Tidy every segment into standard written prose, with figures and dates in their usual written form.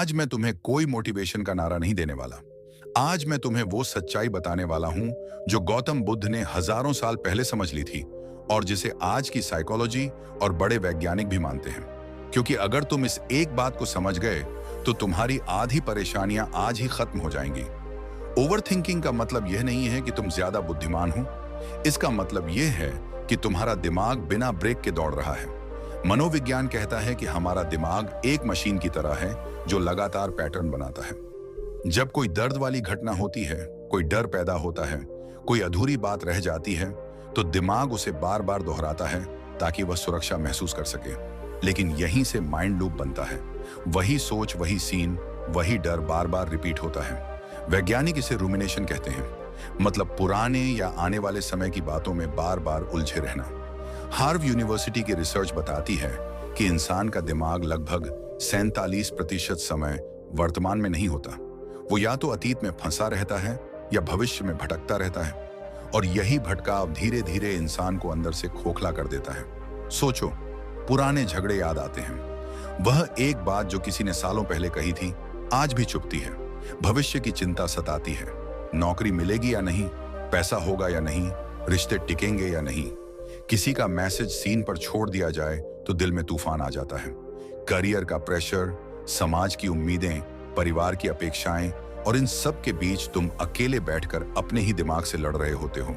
आज मैं तुम्हें कोई मोटिवेशन का नारा नहीं देने वाला। आज मैं तुम्हें वो सच्चाई बताने वाला हूं जो गौतम बुद्ध ने हजारों साल पहले समझ ली थी और जिसे आज की साइकोलॉजी और बड़े वैज्ञानिक भी मानते हैं। क्योंकि अगर तुम इस एक बात को समझ गए तो तुम्हारी आधी परेशानियां आज ही खत्म हो जाएंगी। ओवर थिंकिंग का मतलब यह नहीं है कि तुम ज्यादा बुद्धिमान हो। इसका मतलब यह है कि तुम्हारा दिमाग बिना ब्रेक के दौड़ रहा है। मनोविज्ञान कहता है कि हमारा दिमाग एक मशीन की तरह है जो लगातार पैटर्न बनाता है। जब कोई दर्द वाली घटना होती है, कोई डर पैदा होता है, कोई अधूरी बात रह जाती है, तो दिमाग उसे बार बार दोहराता है ताकि वह सुरक्षा महसूस कर सके। लेकिन यहीं से माइंड लूप बनता है। वही सोच, वही सीन, वही डर बार बार रिपीट होता है। वैज्ञानिक इसे रूमिनेशन कहते हैं, मतलब पुराने या आने वाले समय की बातों में बार बार उलझे रहना। हार्वर्ड यूनिवर्सिटी की रिसर्च बताती है कि इंसान का दिमाग लगभग 47% समय वर्तमान में नहीं होता। वो या तो अतीत में फंसा रहता है या भविष्य में भटकता रहता है, और यही भटकाव धीरे धीरे इंसान को अंदर से खोखला कर देता है। सोचो, पुराने झगड़े याद आते हैं। वह एक बात जो किसी ने सालों पहले कही थी आज भी चुभती है। भविष्य की चिंता सताती है। नौकरी मिलेगी या नहीं, पैसा होगा या नहीं, रिश्ते टिकेंगे या नहीं। किसी का मैसेज सीन पर छोड़ दिया जाए तो दिल में तूफान आ जाता है। करियर का प्रेशर, समाज की उम्मीदें, परिवार की अपेक्षाएं, और इन सब के बीच तुम अकेले बैठकर अपने ही दिमाग से लड़ रहे होते हो।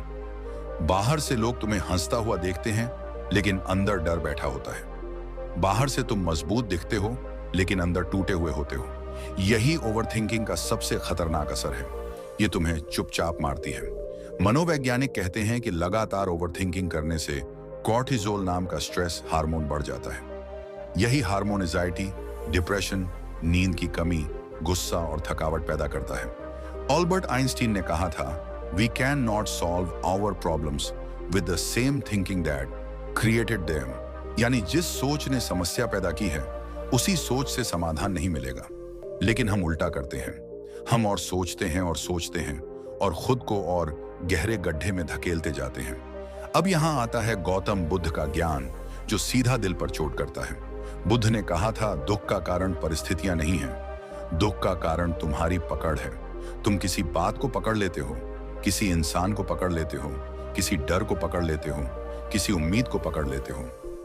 बाहर से लोग तुम्हें हंसता हुआ देखते हैं, लेकिन अंदर डर बैठा होता है। बाहर से तुम मजबूत दिखते हो, लेकिन अंदर टूटे हुए होते हो। यही ओवरथिंकिंग का सबसे खतरनाक असर है। ये तुम्हें चुपचाप मारती है। मनोवैज्ञानिक कहते हैं कि लगातार ओवरथिंकिंग करने से कॉर्टिसोल नाम का स्ट्रेस हार्मोन बढ़ जाता है। यही हार्मोन एंजाइटी, डिप्रेशन, नींद की कमी, गुस्सा और थकावट पैदा करता है। अल्बर्ट आइंस्टीन ने कहा था, we can not solve our problems with the same thinking that created them. यानी जिस सोच ने समस्या पैदा की है, उसी सोच से समाधान नहीं मिलेगा। लेकिन हम उल्टा करते हैं। हम और सोचते हैं और सोचते हैं और खुद को और गहरे गड्ढे में धकेलते जाते हैं। अब यहां आता है गौतम बुद्ध का ज्ञान, जो सीधा दिल पर चोट करता है। बुद्ध ने कहा था, दुख का कारण परिस्थितियां नहीं हैं, दुख का कारण तुम्हारी पकड़ है। तुम किसी बात को पकड़ लेते हो, किसी इंसान को पकड़ लेते हो, किसी डर को पकड़ लेते हो, किसी उम्मीद को पकड़ लेते हो,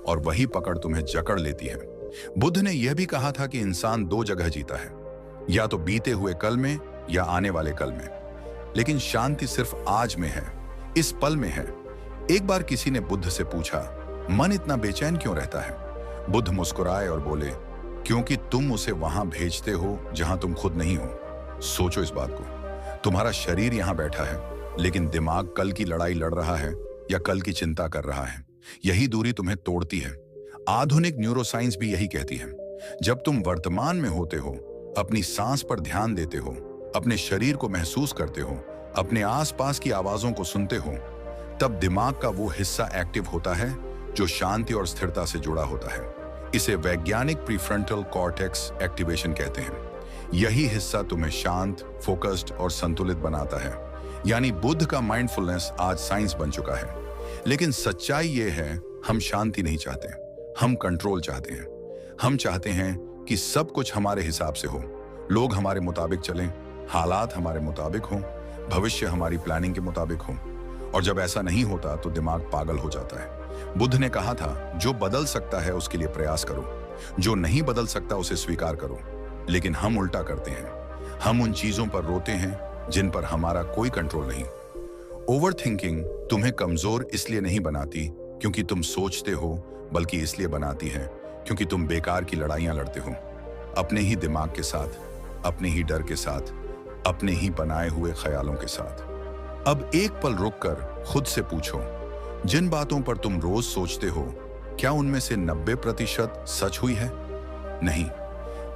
और वही पकड़ तुम्हें जकड़ लेती है। बुद्ध ने यह भी कहा था कि इंसान दो जगह जीता है, या तो बीते हुए कल में या आने वाले कल में। लेकिन शांति सिर्फ आज में है, इस पल में है। एक बार किसी ने बुद्ध से पूछा, मन इतना बेचैन क्यों रहता है? बुद्ध मुस्कुराए और बोले, क्योंकि तुम उसे वहां भेजते हो जहां तुम खुद नहीं हो। सोचो इस बात को। तुम्हारा शरीर यहां बैठा है, लेकिन दिमाग कल की लड़ाई लड़ रहा है या कल की चिंता कर रहा है। यही दूरी तुम्हें तोड़ती है। आधुनिक न्यूरोसाइंस भी यही कहती है। जब तुम वर्तमान में होते हो, अपनी सांस पर ध्यान देते हो, अपने शरीर को महसूस करते हो, अपने आसपास की आवाजों को सुनते हो, तब दिमाग का वो हिस्सा एक्टिव होता है जो शांति और स्थिरता से जुड़ा होता है। इसे वैज्ञानिक प्रीफ्रंटल कॉर्टेक्स एक्टिवेशन कहते हैं। यही हिस्सा तुम्हें शांत, फोकस्ड और संतुलित बनाता है। यानी बुद्ध का माइंडफुलनेस आज साइंस बन चुका है। लेकिन सच्चाई ये है, हम शांति नहीं चाहते, हम कंट्रोल चाहते हैं। हम चाहते हैं कि सब कुछ हमारे हिसाब से हो, लोग हमारे मुताबिक चलें, हालात हमारे मुताबिक हों, भविष्य हमारी प्लानिंग के मुताबिक हो। और जब ऐसा नहीं होता तो दिमाग पागल हो जाता है। बुद्ध ने कहा था, जो बदल सकता है उसके लिए प्रयास करो, जो नहीं बदल सकता उसे स्वीकार करो। लेकिन हम उल्टा करते हैं। हम उन चीजों पर रोते हैं जिन पर हमारा कोई कंट्रोल नहीं। ओवर थिंकिंग तुम्हें कमजोर इसलिए नहीं बनाती क्योंकि तुम सोचते हो, बल्कि इसलिए बनाती है क्योंकि तुम बेकार की लड़ाइयां लड़ते हो, अपने ही दिमाग के साथ, अपने ही डर के साथ, अपने ही बनाए हुए ख्यालों के साथ। अब एक पल रुककर खुद से पूछो, जिन बातों पर तुम रोज सोचते हो, क्या उनमें से 90% सच हुई है? नहीं।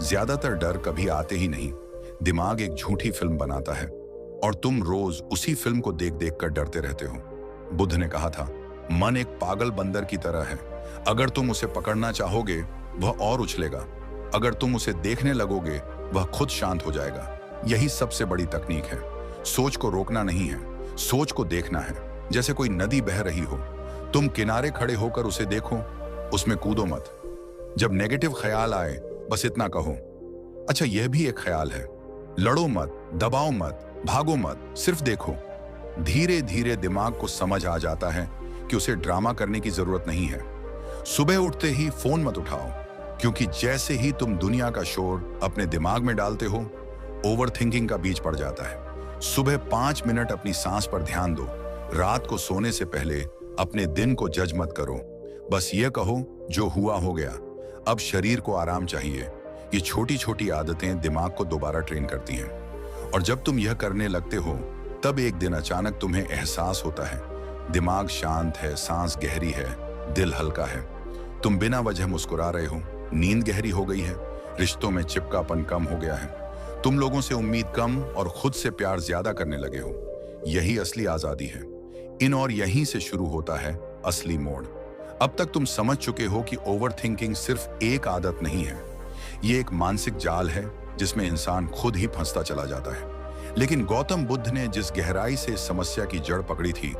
ज्यादातर डर कभी आते ही नहीं। दिमाग एक झूठी फिल्म बनाता है और तुम रोज उसी फिल्म को देख देख कर डरते रहते हो। बुद्ध ने कहा था, मन एक पागल बंदर की तरह है। अगर तुम उसे पकड़ना चाहोगे, वह और उछलेगा। अगर तुम उसे देखने लगोगे, वह खुद शांत हो जाएगा। यही सबसे बड़ी तकनीक है। सोच को रोकना नहीं है, सोच को देखना है। जैसे कोई नदी बह रही हो, तुम किनारे खड़े होकर उसे देखो, उसमें कूदो मत। जब नेगेटिव ख्याल आए, बस इतना कहो, अच्छा, यह भी एक ख्याल है, लड़ो मत, दबाओ मत, भागो मत, सिर्फ देखो। धीरे धीरे दिमाग को समझ आ जाता है कि उसे ड्रामा करने की जरूरत नहीं है। सुबह उठते ही फोन मत उठाओ, क्योंकि जैसे ही तुम दुनिया का शोर अपने दिमाग में डालते हो, ओवर थिंकिंग का बीज पड़ जाता है। सुबह 5 मिनट अपनी सांस पर ध्यान दो। रात को सोने से पहले अपने दिन को जज मत करो। बस ये कहो, जो हुआ हो गया, अब शरीर को आराम चाहिए। ये छोटी छोटी आदतें दिमाग को दोबारा ट्रेन करती हैं। और जब तुम यह करने लगते हो, तब एक दिन अचानक तुम्हें एहसास होता है, दिमाग शांत है, सांस गहरी है, दिल हल्का है। तुम बिना वजह मुस्कुरा रहे हो, नींद गहरी हो गई है, रिश्तों में चिपकापन कम हो गया है, तुम लोगों से उम्मीद कम और खुद से प्यार ज्यादा करने लगे हो। यही असली आजादी है। इन और यहीं से शुरू होता है असली मोड़। अब तक तुम समझ चुके हो कि ओवर थिंकिंग सिर्फ एक आदत नहीं है, ये एक मानसिक जाल है जिसमें इंसान खुद ही फंसता चला जाता है। लेकिन गौतम बुद्ध ने जिस गहराई से इस समस्या की जड़ पकड़ी थी,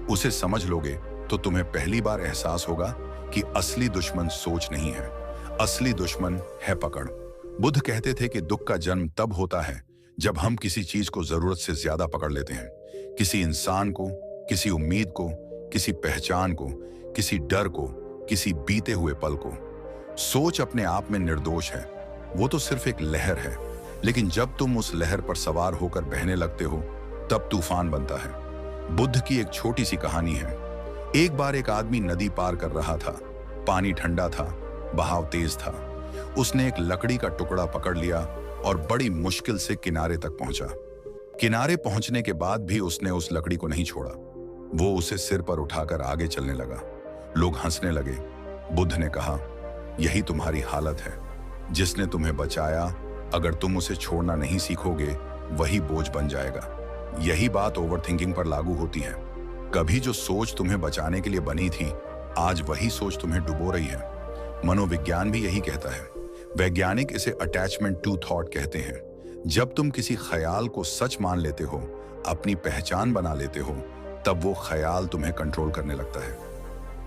उसे समझ लोगे तो तुम्हें पहली बार एहसास होगा कि असली दुश्मन सोच नहीं है, असली दुश्मन है पकड़। बुद्ध कहते थे कि दुख का जन्म तब होता है जब हम किसी चीज को जरूरत से ज्यादा पकड़ लेते हैं। किसी इंसान को, किसी उम्मीद को, किसी पहचान को, किसी डर को, किसी बीते हुए पल को। सोच अपने आप में निर्दोष है, वो तो सिर्फ एक लहर है। लेकिन जब तुम उस लहर पर सवार होकर बहने लगते हो, तब तूफान बनता है। बुद्ध की एक छोटी सी कहानी है। एक बार एक आदमी नदी पार कर रहा था। पानी ठंडा था, बहाव तेज था। उसने एक लकड़ी का टुकड़ा पकड़ लिया और बड़ी मुश्किल से किनारे तक पहुंचा। किनारे पहुंचने के बाद भी उसने उस लकड़ी को नहीं छोड़ा। वो उसे सिर पर उठाकर आगे चलने लगा। लोग हंसने लगे। बुद्ध ने कहा, यही तुम्हारी हालत है। जिसने तुम्हें बचाया, अगर तुम उसे छोड़ना नहीं सीखोगे, वही बोझ बन जाएगा। यही बात ओवरथिंकिंग पर लागू होती है। कभी जो सोच तुम्हें बचाने के लिए बनी थी, आज वही सोच तुम्हें डुबो रही है। मनोविज्ञान भी यही कहता है। वैज्ञानिक इसे अटैचमेंट टू थॉट कहते हैं। जब तुम किसी ख्याल को सच मान लेते हो, अपनी पहचान बना लेते हो, तब वो ख्याल तुम्हें कंट्रोल करने लगता है।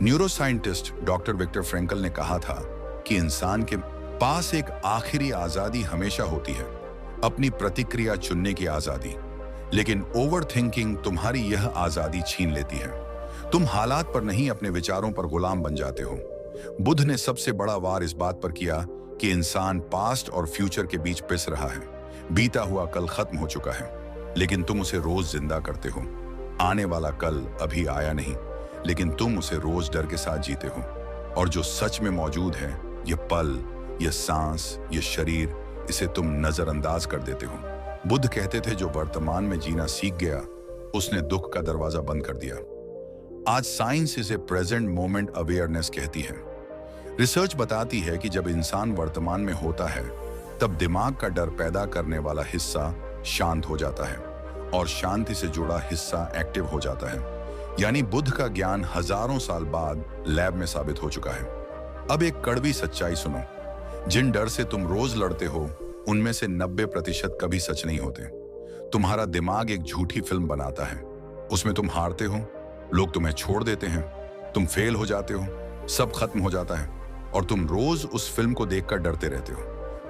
न्यूरोसाइंटिस्ट डॉक्टर विक्टर फ्रैंकल ने कहा था कि इंसान के पास एक आखिरी आजादी हमेशा होती है, अपनी प्रतिक्रिया चुनने की आजादी। लेकिन ओवरथिंकिंग तुम्हारी यह आजादी छीन लेती है। तुम हालात पर नहीं, अपने विचारों पर गुलाम बन जाते हो। बुद्ध ने सबसे बड़ा वार इस बात पर किया कि इंसान पास्ट और फ्यूचर के बीच पिस रहा है। बीता हुआ कल खत्म हो चुका है, लेकिन तुम उसे रोज जिंदा करते हो। आने वाला कल अभी आया नहीं, लेकिन तुम उसे रोज डर के साथ जीते हो। और जो सच में मौजूद है, ये पल, ये सांस, ये शरीर, इसे तुम नजरअंदाज कर देते हो। बुद्ध कहते थे, जो वर्तमान में जीना सीख गया, उसने दुख का दरवाजा बंद कर दिया। आज साइंस इसे प्रेजेंट मोमेंट अवेयरनेस कहती है। रिसर्च बताती है कि जब इंसान वर्तमान में होता है, तब दिमाग का डर पैदा करने वाला हिस्सा शांत हो जाता है और शांति से जुड़ा हिस्सा एक्टिव हो जाता है। यानी बुद्ध का ज्ञान हजारों साल बाद लैब में साबित हो चुका है। अब एक कड़वी सच्चाई सुनो, जिन डर से तुम रोज लड़ते हो, उनमें से 90% कभी सच नहीं होते। तुम्हारा दिमाग एक झूठी फिल्म बनाता है। उसमें तुम हारते हो, लोग तुम्हें छोड़ देते हैं, तुम फेल हो जाते हो, सब खत्म हो जाता है और तुम रोज उस फिल्म को देखकर डरते रहते हो।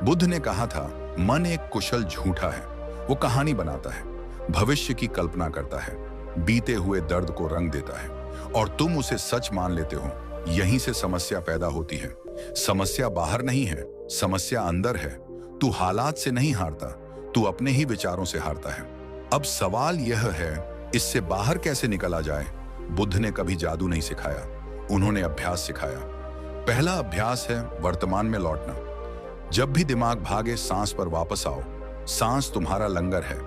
बुद्ध ने कहा था, मन एक कुशल झूठा है। वो कहानी बनाता है, भविष्य की कल्पना करता है, बीते हुए दर्द को रंग देता है और तुम उसे सच मान लेते हो। यहीं से समस्या पैदा होती है। समस्या बाहर नहीं है, समस्या अंदर है। तू हालात से नहीं हारता, तू अपने ही विचारों से हारता है। अब सवाल यह है, इससे बाहर कैसे निकला जाए? बुद्ध ने कभी जादू नहीं सिखाया, उन्होंने अभ्यास सिखाया। पहला अभ्यास है वर्तमान में लौटना। जब भी दिमाग भागे, सांस पर वापस आओ। सांस तुम्हारा लंगर है,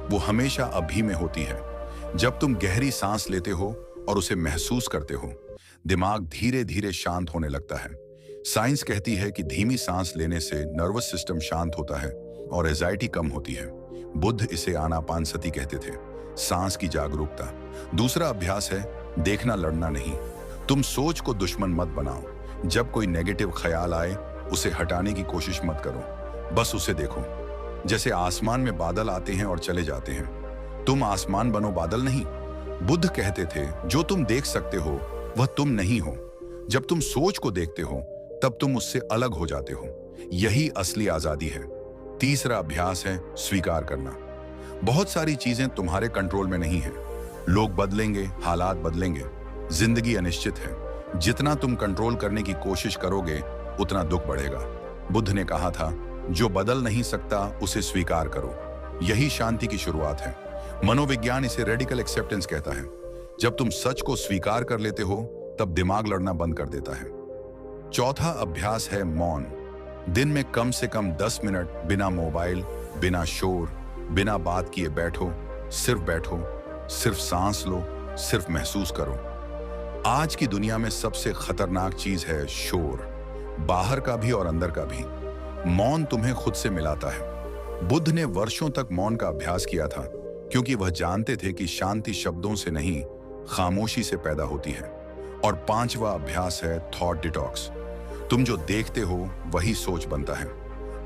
वो हमेशा अभी में होती है। जब तुम गहरी सांस लेते हो और उसे महसूस करते हो, दिमाग धीरे धीरे शांत होने लगता है। साइंस कहती है कि धीमी सांस लेने से नर्वस सिस्टम शांत होता है और एंजाइटी कम होती है। बुद्ध इसे आनापानसति कहते थे, सांस की जागरूकता। दूसरा अभ्यास है देखना, लड़ना नहीं। तुम सोच को दुश्मन मत बनाओ। जब कोई नेगेटिव ख्याल आए, उसे हटाने की कोशिश मत करो, बस उसे देखो। जैसे आसमान में बादल आते हैं और चले जाते हैं, तुम आसमान बनो, बादल नहीं। बुद्ध कहते थे, जो तुम देख सकते हो वह तुम नहीं हो। जब तुम सोच को देखते हो, तब तुम उससे अलग हो जाते हो। यही असली आजादी है। तीसरा अभ्यास है स्वीकार करना। बहुत सारी चीजें तुम्हारे कंट्रोल में नहीं है। लोग बदलेंगे, हालात बदलेंगे, जिंदगी अनिश्चित है। जितना तुम कंट्रोल करने की कोशिश करोगे उतना दुख बढ़ेगा। बुद्ध ने कहा था, जो बदल नहीं सकता उसे स्वीकार करो। यही शांति की शुरुआत है। मनोविज्ञान इसे रेडिकल एक्सेप्टेंस कहता है। जब तुम सच को स्वीकार कर लेते हो तब दिमाग लड़ना बंद कर देता है। चौथा अभ्यास है मौन। दिन में कम से कम 10 मिनट बिना मोबाइल, बिना शोर, बिना बात किए बैठो, सिर्फ सांस लो, सिर्फ महसूस करो। आज की दुनिया में सबसे खतरनाक चीज है शोर, बाहर का भी और अंदर का भी। मौन तुम्हें खुद से मिलाता है। बुद्ध ने वर्षों तक मौन का अभ्यास किया था क्योंकि वह जानते थे कि शांति शब्दों से नहीं, खामोशी से पैदा होती है। और पांचवा अभ्यास है थॉट डिटॉक्स। तुम जो देखते हो वही सोच बनता है।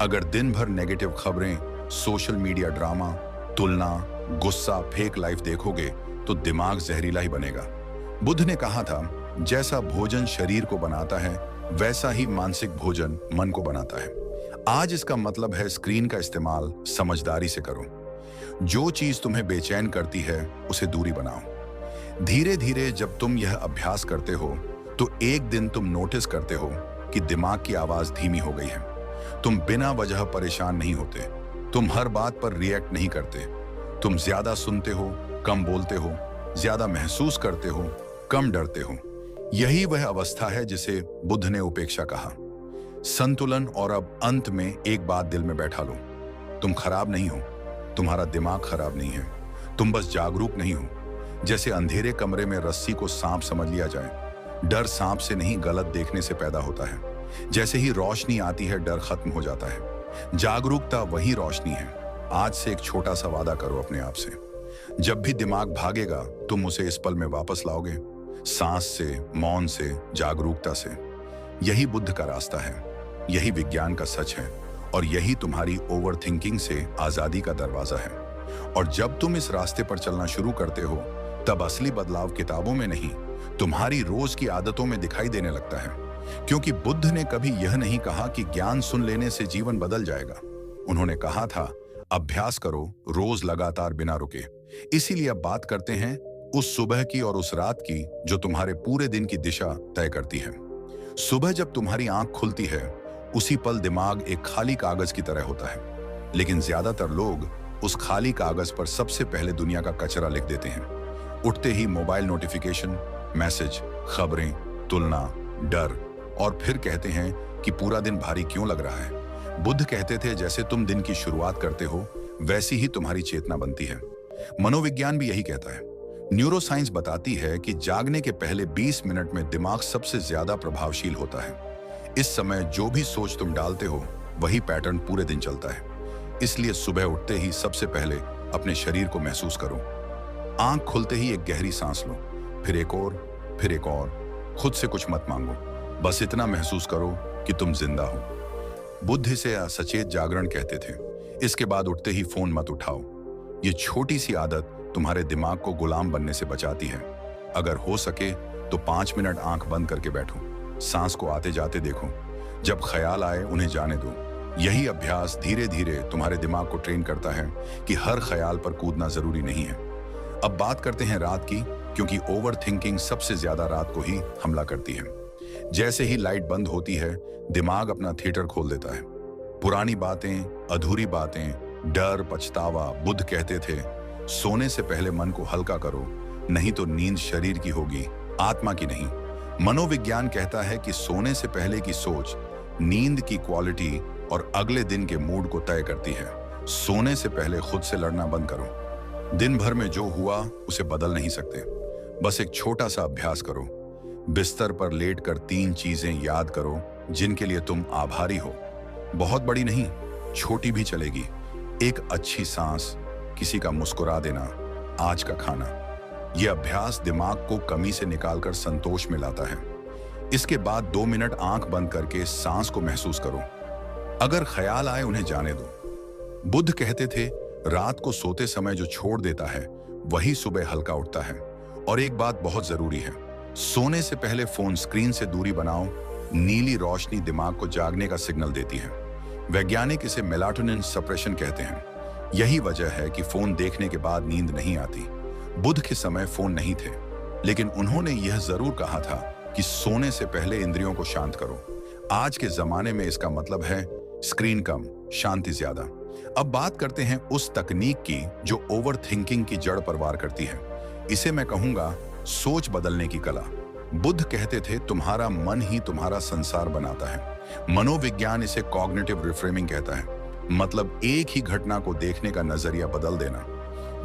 अगर दिन भर नेगेटिव खबरें, सोशल मीडिया ड्रामा, तुलना, गुस्सा, फेक लाइफ देखोगे तो दिमाग जहरीला ही बनेगा। बुद्ध ने कहा था, जैसा भोजन शरीर को बनाता है वैसा ही मानसिक भोजन मन को बनाता है। आज इसका मतलब है स्क्रीन का इस्तेमाल समझदारी से करो। जो चीज तुम्हें बेचैन करती है उसे दूरी बनाओ। धीरे धीरे जब तुम यह अभ्यास करते हो तो एक दिन तुम नोटिस करते हो कि दिमाग की आवाज धीमी हो गई है। तुम बिना वजह परेशान नहीं होते, तुम हर बात पर रिएक्ट नहीं करते, तुम ज्यादा सुनते हो, कम बोलते हो, ज्यादा महसूस करते हो, कम डरते हो। यही वह अवस्था है जिसे बुद्ध ने उपेक्षा कहा, संतुलन। और अब अंत में एक बात दिल में बैठा लो, तुम खराब नहीं हो, तुम्हारा दिमाग खराब नहीं है, तुम बस जागरूक नहीं हो। जैसे अंधेरे कमरे में रस्सी को सांप समझ लिया जाए, डर सांप से नहीं गलत देखने से पैदा होता है। जैसे ही रोशनी आती है डर खत्म हो जाता है। जागरूकता वही रोशनी है। आज से एक छोटा सा वादा करो अपने आप से, जब भी दिमाग भागेगा तुम उसे इस पल में वापस लाओगे, सांस से, मौन से, जागरूकता से। यही बुद्ध का रास्ता है, यही विज्ञान का सच है और यही तुम्हारी ओवर थिंकिंग से आजादी का दरवाजा है। और जब तुम इस रास्ते पर चलना शुरू करते हो तब असली बदलाव किताबों में नहीं, तुम्हारी रोज की आदतों में दिखाई देने लगता है। क्योंकि बुद्ध ने कभी यह नहीं कहा कि ज्ञान सुन लेने से जीवन बदल जाएगा। उन्होंने कहा था, अभ्यास करो रोज लगातार बिना रुके। इसीलिए अब बात करते हैं उस सुबह की और उस रात की जो तुम्हारे पूरे दिन की दिशा तय करती है। सुबह जब तुम्हारी आंख खुलती है उसी पल दिमाग एक खाली कागज की तरह होता है, लेकिन ज्यादातर लोग उस खाली कागज पर सबसे पहले दुनिया का कचरा लिख देते हैं। उठते ही मोबाइल नोटिफिकेशन, मैसेज, खबरें, तुलना, डर, और फिर कहते हैं कि पूरा दिन भारी क्यों लग रहा है। बुद्ध कहते थे, जैसे तुम दिन की शुरुआत करते हो वैसी ही तुम्हारी चेतना बनती है। मनोविज्ञान भी यही कहता है। न्यूरोसाइंस बताती है कि जागने के पहले 20 मिनट में दिमाग सबसे ज्यादा प्रभावशील होता है। इस समय जो भी सोच तुम डालते हो वही पैटर्न पूरे दिन चलता है। इसलिए सुबह उठते ही सबसे पहले अपने शरीर को महसूस करो। आंख खुलते ही एक गहरी सांस लो, फिर एक और, फिर एक और। खुद से कुछ मत मांगो, बस इतना महसूस करो कि तुम जिंदा हो। बुद्ध इसे सचेत जागरण कहते थे। इसके बाद उठते ही फोन मत उठाओ। ये छोटी सी आदत तुम्हारे दिमाग को गुलाम बनने से बचाती है। अगर हो सके तो 5 मिनट आंख बंद करके बैठो, सांस को आते जाते देखो, जब ख्याल आए उन्हें जाने दो। यही अभ्यास धीरे धीरे तुम्हारे दिमाग को ट्रेन करता है कि हर ख्याल पर कूदना जरूरी नहीं है। अब बात करते हैं रात की, क्योंकि ओवर थिंकिंग सबसे ज्यादा रात को ही हमला करती है। जैसे ही लाइट बंद होती है दिमाग अपना थिएटर खोल देता है। पुरानी बातें, अधूरी बातें, डर, पछतावा। बुद्ध कहते थे, सोने से पहले मन को हल्का करो, नहीं तो नींद शरीर की होगी, आत्मा की नहीं। मनोविज्ञान कहता है कि सोने से पहले की सोच नींद की क्वालिटी और अगले दिन के मूड को तय करती है। सोने से पहले खुद से लड़ना बंद करो। दिन भर में जो हुआ उसे बदल नहीं सकते, बस एक छोटा सा अभ्यास करो। बिस्तर पर लेटकर 3 चीजें याद करो जिनके लिए तुम आभारी हो। बहुत बड़ी नहीं, छोटी भी चलेगी। एक अच्छी सांस, किसी का मुस्कुरा देना, आज का खाना। यह अभ्यास दिमाग को कमी से निकालकर संतोष में लाता है। इसके बाद 2 मिनट आंख बंद करके सांस को महसूस करो। अगर ख्याल आए उन्हें जाने दो। बुद्ध कहते थे, रात को सोते समय जो छोड़ देता है वही सुबह हल्का उठता है। और एक बात बहुत जरूरी है, सोने से पहले फोन स्क्रीन से दूरी बनाओ। नीली रोशनी दिमाग को जागने का सिग्नल देती है। वैज्ञानिक इसे मेलाटोनिन सप्रेशन कहते हैं। यही वजह है कि फोन देखने के बाद नींद नहीं आती। बुध के समय फोन नहीं थे, लेकिन उन्होंने यह जरूर कहा था कि सोने से पहले इंद्रियों को शांत करो। आज के जमाने में इसका मतलब है स्क्रीन कम, शांति ज्यादा। अब बात करते हैं उस तकनीक की जो ओवर थिंकिंग की जड़ पर वार करती है। इसे मैं कहूंगा सोच बदलने की कला। बुद्ध कहते थे तुम्हारा मन ही तुम्हारा संसार बनाता है। मनोविज्ञान इसे कॉग्निटिव रिफ्रेमिंग कहता है, मतलब एक ही घटना को देखने का नजरिया बदल देना।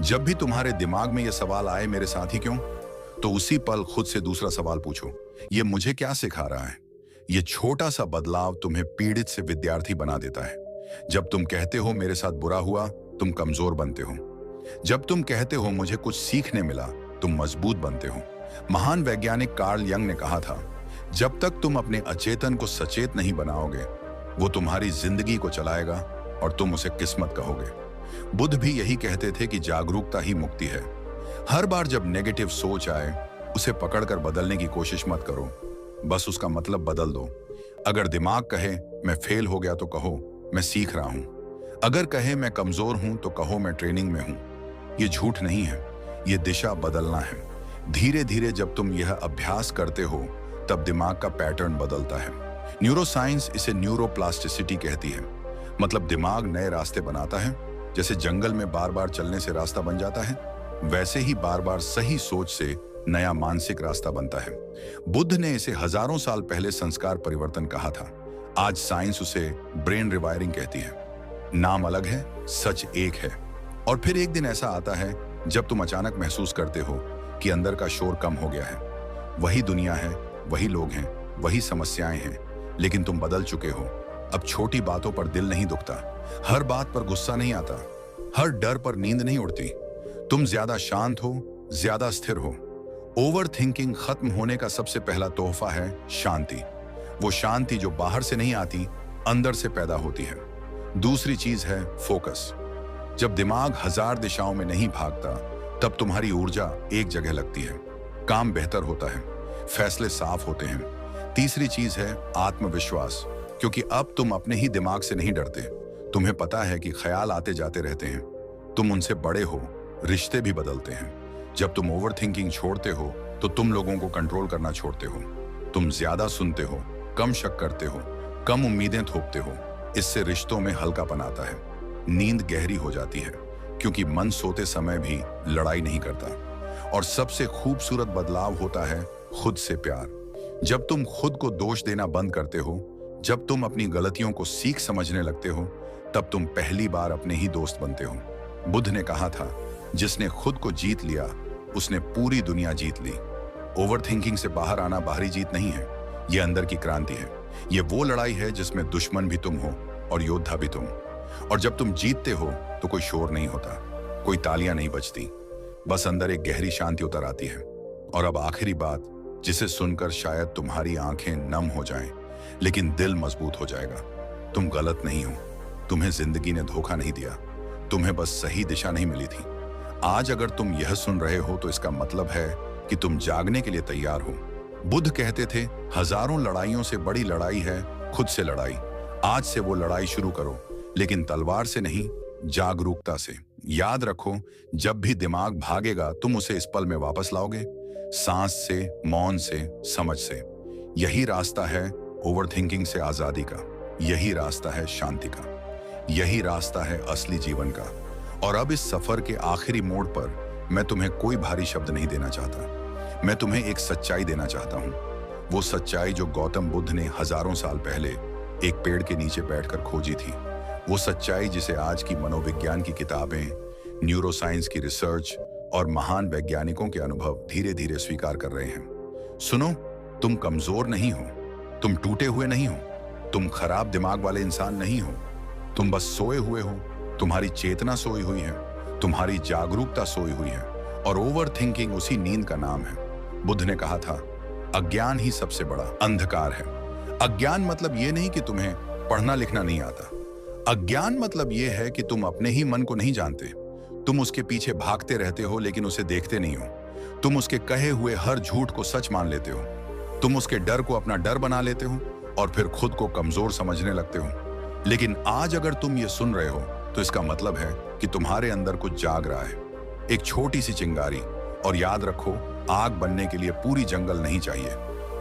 जब भी तुम्हारे दिमाग में यह सवाल आए मेरे साथ ही क्यों, तो उसी पल खुद से दूसरा सवाल पूछो, ये मुझे क्या सिखा रहा है। ये छोटा सा बदलाव तुम्हें पीड़ित से विद्यार्थी बना देता है। जब तुम कहते हो मेरे साथ बुरा हुआ, तुम कमजोर बनते हो। जब तुम कहते हो मुझे कुछ सीखने मिला, तुम मजबूत बनते हो। महान वैज्ञानिक कार्ल यंग ने कहा था, जब तक तुम अपने अचेतन को सचेत नहीं बनाओगे, वो तुम्हारी जिंदगी को चलाएगा और तुम उसे किस्मत कहोगे। बुद्ध भी यही कहते थे कि जागरूकता ही मुक्ति है। हर बार जब नेगेटिव सोच आए, उसे पकड़कर बदलने की कोशिश मत करो, बस उसका मतलब बदल दो। अगर दिमाग कहे मैं फेल हो गया तो कहो मैं सीख रहा हूं। अगर कहे मैं कमजोर हूं तो कहो मैं ट्रेनिंग में हूं। ये झूठ नहीं है, ये दिशा बदलना है। धीरे धीरे जब तुम यह अभ्यास करते हो, तब दिमाग का पैटर्न बदलता है। न्यूरोसाइंस इसे न्यूरोप्लास्टिसिटी कहती है, मतलब दिमाग नए रास्ते बनाता है। जैसे जंगल में बार बार चलने से रास्ता बन जाता है, वैसे ही बार बार सही सोच से नया मानसिक रास्ता बनता है। बुद्ध ने इसे हजारों साल पहले संस्कार परिवर्तन कहा था। आज साइंस उसे ब्रेन रिवायरिंग कहती है। नाम अलग है, सच एक है। और फिर एक दिन ऐसा आता है जब तुम अचानक महसूस करते हो कि अंदर का शोर कम हो गया है। वही दुनिया है, वही लोग हैं, वही समस्याएं हैं, लेकिन तुम बदल चुके हो। अब छोटी बातों पर दिल नहीं दुखता, हर बात पर गुस्सा नहीं आता, हर डर पर नींद नहीं उड़ती। तुम ज्यादा शांत हो, ज्यादा स्थिर हो। ओवर थिंकिंग खत्म होने का सबसे पहला तोहफा है शांति। वो शांति जो बाहर से नहीं आती, अंदर से पैदा होती है। दूसरी चीज है फोकस। जब दिमाग हजार दिशाओं में नहीं भागता, तब तुम्हारी ऊर्जा एक जगह लगती है, काम बेहतर होता है, फैसले साफ होते हैं। तीसरी चीज है आत्मविश्वास, क्योंकि अब तुम अपने ही दिमाग से नहीं डरते। तुम्हें पता है कि ख्याल आते जाते रहते हैं, तुम उनसे बड़े हो, रिश्ते भी बदलते हैं। जब तुम ओवर थिंकिंग छोड़ते हो, तो तुम लोगों को कंट्रोल करना छोड़ते हो। तुम ज्यादा सुनते हो, कम शक करते हो, कम उम्मीदें थोपते हो। इससे रिश्तों में हल्कापन आता है, नींद गहरी हो जाती है, क्योंकि मन सोते समय भी लड़ाई नहीं करता। और सबसे खूबसूरत बदलाव होता है खुद से प्यार। जब तुम खुद को दोष देना बंद करते हो, जब तुम अपनी गलतियों को सीख समझने लगते हो, तब तुम पहली बार अपने ही दोस्त बनते हो। बुद्ध ने कहा था, जिसने खुद को जीत लिया, उसने पूरी दुनिया जीत ली। ओवर थिंकिंग से बाहर आना बाहरी जीत नहीं है, यह अंदर की क्रांति है। यह वो लड़ाई है जिसमें दुश्मन भी तुम हो और योद्धा भी तुम। और जब तुम जीतते हो तो कोई शोर नहीं होता, कोई तालियां नहीं बजती, बस अंदर एक गहरी शांति उतर आती है। और अब आखिरी बात, जिसे सुनकर शायद तुम्हारी आंखें नम हो जाएं, लेकिन दिल मजबूत हो जाएगा। तुम गलत नहीं हो, तुम्हें जिंदगी ने धोखा नहीं दिया, तुम्हें बस सही दिशा नहीं मिली थी। आज अगर तुम यह सुन रहे हो तो इसका मतलब है कि तुम जागने के लिए तैयार हो। बुद्ध कहते थे, हजारों लड़ाइयों से बड़ी लड़ाई है खुद से लड़ाई। आज से वो लड़ाई शुरू करो, लेकिन तलवार से नहीं, जागरूकता से। याद रखो, जब भी दिमाग भागेगा, तुम उसे इस पल में वापस लाओगे, सांस से, मौन से, समझ से। यही रास्ता है ओवर थिंकिंग से आजादी का, यही रास्ता है शांति का, यही रास्ता है असली जीवन का। और अब इस सफर के आखिरी मोड़ पर मैं तुम्हें कोई भारी शब्द नहीं देना चाहता, मैं तुम्हें एक सच्चाई देना चाहता हूं। वो सच्चाई जो गौतम बुद्ध ने हजारों साल पहले एक पेड़ के नीचे बैठकर खोजी थी। वो सच्चाई जिसे आज की मनोविज्ञान की किताबें, न्यूरोसाइंस की रिसर्च और महान वैज्ञानिकों के अनुभव धीरे धीरे स्वीकार कर रहे हैं। सुनो, तुम कमजोर नहीं हो, तुम टूटे हुए नहीं हो, तुम खराब दिमाग वाले इंसान नहीं हो, तुम बस सोए हुए हो। तुम्हारी चेतना सोई हुई है, तुम्हारी जागरूकता सोई हुई है, और ओवर थिंकिंग उसी नींद का नाम है। बुद्ध ने कहा था, अज्ञान ही सबसे बड़ा अंधकार है। अज्ञान मतलब ये नहीं कि तुम्हें पढ़ना लिखना नहीं आता। अज्ञान मतलब ये है कि तुम अपने ही मन को नहीं जानते। तुम उसके पीछे भागते रहते हो, लेकिन उसे देखते नहीं हो। तुम उसके कहे हुए हर झूठ को सच मान लेते हो। तुम उसके डर को अपना डर बना लेते हो और फिर खुद को कमजोर समझने लगते हो। लेकिन आज अगर तुम ये सुन रहे हो तो इसका मतलब है कि तुम्हारे अंदर कुछ जाग रहा है, एक छोटी सी चिंगारी। और याद रखो, आग बनने के लिए पूरी जंगल नहीं चाहिए,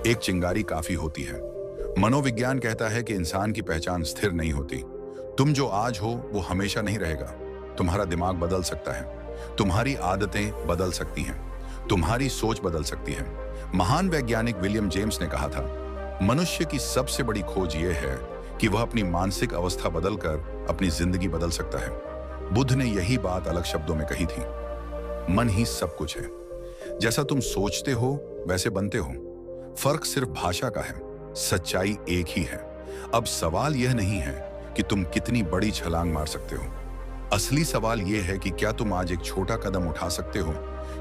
एक चिंगारी काफी होती है। मनोविज्ञान कहता है कि इंसान की पहचान स्थिर नहीं होती। तुम जो आज हो वो हमेशा नहीं रहेगा। तुम्हारा दिमाग बदल सकता है, तुम्हारी आदतें बदल सकती हैं, तुम्हारी सोच बदल सकती है। महान वैज्ञानिक विलियम जेम्स ने कहा था, मनुष्य की सबसे बड़ी खोज ये है कि वह अपनी मानसिक अवस्था बदलकर अपनी जिंदगी बदल सकता है। बुद्ध ने यही बात अलग शब्दों में कही थी, मन ही सब कुछ है। जैसा तुम सोचते हो वैसे बनते हो। फर्क सिर्फ भाषा का है, सच्चाई एक ही है। अब सवाल यह नहीं है कि तुम कितनी बड़ी छलांग मार सकते हो। असली सवाल यह है कि क्या तुम आज एक छोटा कदम उठा सकते हो,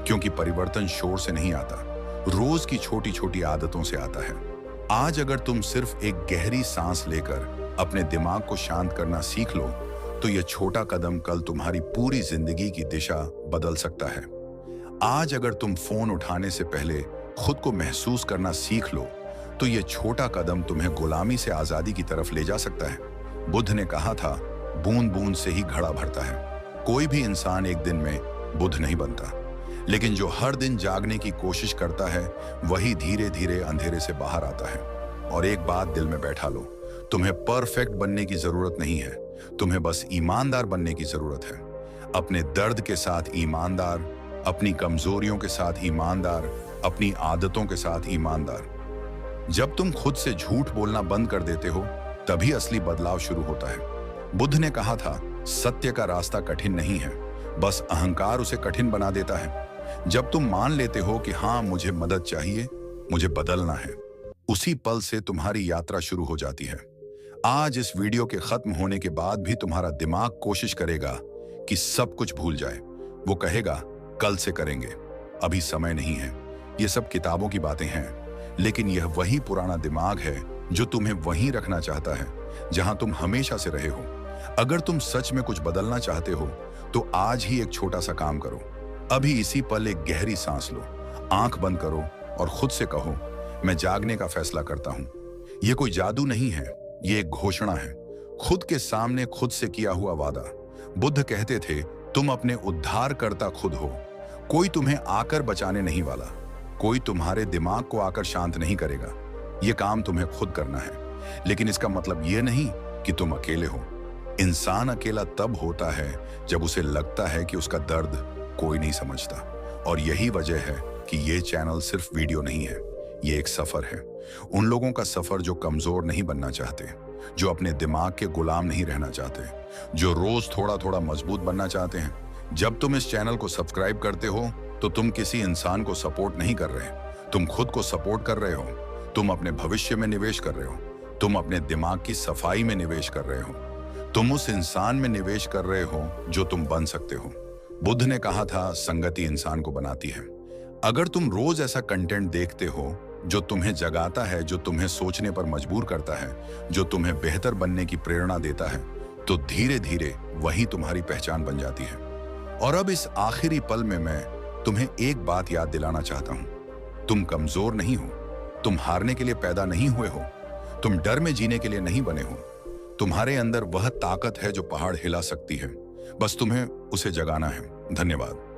क्योंकि परिवर्तन शोर से नहीं आता, रोज की छोटी छोटी आदतों से आता है। आज अगर तुम सिर्फ एक गहरी सांस लेकर अपने दिमाग को शांत करना सीख लो, तो यह छोटा कदम कल तुम्हारी पूरी जिंदगी की दिशा बदल सकता है। आज अगर तुम फोन उठाने से पहले खुद को महसूस करना सीख लो, तो यह छोटा कदम तुम्हें गुलामी से आजादी की तरफ ले जा सकता है। बुद्ध ने कहा था, बूंद बूंद से ही घड़ा भरता है। कोई भी इंसान एक दिन में बुद्ध नहीं बनता, लेकिन जो हर दिन जागने की कोशिश करता है वही धीरे धीरे अंधेरे से बाहर आता है। और एक बात दिल में बैठा लो, तुम्हें परफेक्ट बनने की जरूरत नहीं है, तुम्हें बस ईमानदार बनने की जरूरत है। अपने दर्द के साथ ईमानदार, अपनी कमजोरियों के साथ ईमानदार, अपनी आदतों के साथ ईमानदार। जब तुम खुद से झूठ बोलना बंद कर देते हो, तभी असली बदलाव शुरू होता है। बुद्ध ने कहा था, सत्य का रास्ता कठिन नहीं है, बस अहंकार उसे कठिन बना देता है। जब तुम मान लेते हो कि हाँ, मुझे मदद चाहिए, मुझे बदलना है, उसी पल से तुम्हारी यात्रा शुरू हो जाती है। आज इस वीडियो के खत्म होने के बाद भी तुम्हारा दिमाग कोशिश करेगा कि सब कुछ भूल जाए। वो कहेगा, कल से करेंगे, अभी समय नहीं है। ये सब किताबों की बातें हैं, लेकिन यह वही पुराना दिमाग है जो तुम्हें वहीं रखना चाहता है जहां तुम हमेशा से रहे हो। अगर तुम सच में कुछ बदलना चाहते हो, तो आज ही एक छोटा सा काम करो। अभी इसी पल एक गहरी सांस लो, आंख बंद करो और खुद से कहो, मैं जागने का फैसला करता हूं। यह कोई जादू नहीं है, ये एक घोषणा है, खुद के सामने खुद से किया हुआ वादा। बुद्ध कहते थे, तुम अपने उद्धारकर्ता खुद हो। कोई तुम्हें आकर बचाने नहीं वाला, कोई तुम्हारे दिमाग को आकर शांत नहीं करेगा। यह काम तुम्हें खुद करना है। लेकिन इसका मतलब यह नहीं कि तुम अकेले हो। इंसान अकेला तब होता है जब उसे लगता है कि उसका दर्द कोई नहीं समझता। और यही वजह है कि ये चैनल सिर्फ वीडियो नहीं है, ये एक सफर है। उन लोगों का सफर जो कमजोर नहीं बनना चाहते, जो अपने दिमाग के गुलाम नहीं रहना चाहते, जो रोज थोड़ा थोड़ा मजबूत बनना चाहते हैं। जब तुम इस चैनल को सब्सक्राइब करते हो, तो तुम किसी इंसान को सपोर्ट नहीं कर रहे, तुम खुद को सपोर्ट कर रहे हो। तुम अपने भविष्य में निवेश कर रहे हो, तुम अपने दिमाग की सफाई में निवेश कर रहे हो, तुम उस इंसान में निवेश कर रहे हो जो तुम बन सकते हो। बुद्ध ने कहा था, संगति इंसान को बनाती है। अगर तुम रोज ऐसा कंटेंट देखते हो जो तुम्हें जगाता है, जो तुम्हें सोचने पर मजबूर करता है, जो तुम्हें बेहतर बनने की प्रेरणा देता है, तो धीरे धीरे वही तुम्हारी पहचान बन जाती है। और अब इस आखिरी पल में मैं तुम्हें एक बात याद दिलाना चाहता हूं, तुम कमजोर नहीं हो, तुम हारने के लिए पैदा नहीं हुए हो, तुम डर में जीने के लिए नहीं बने हो। तुम्हारे अंदर वह ताकत है जो पहाड़ हिला सकती है, बस तुम्हें उसे जगाना है। धन्यवाद।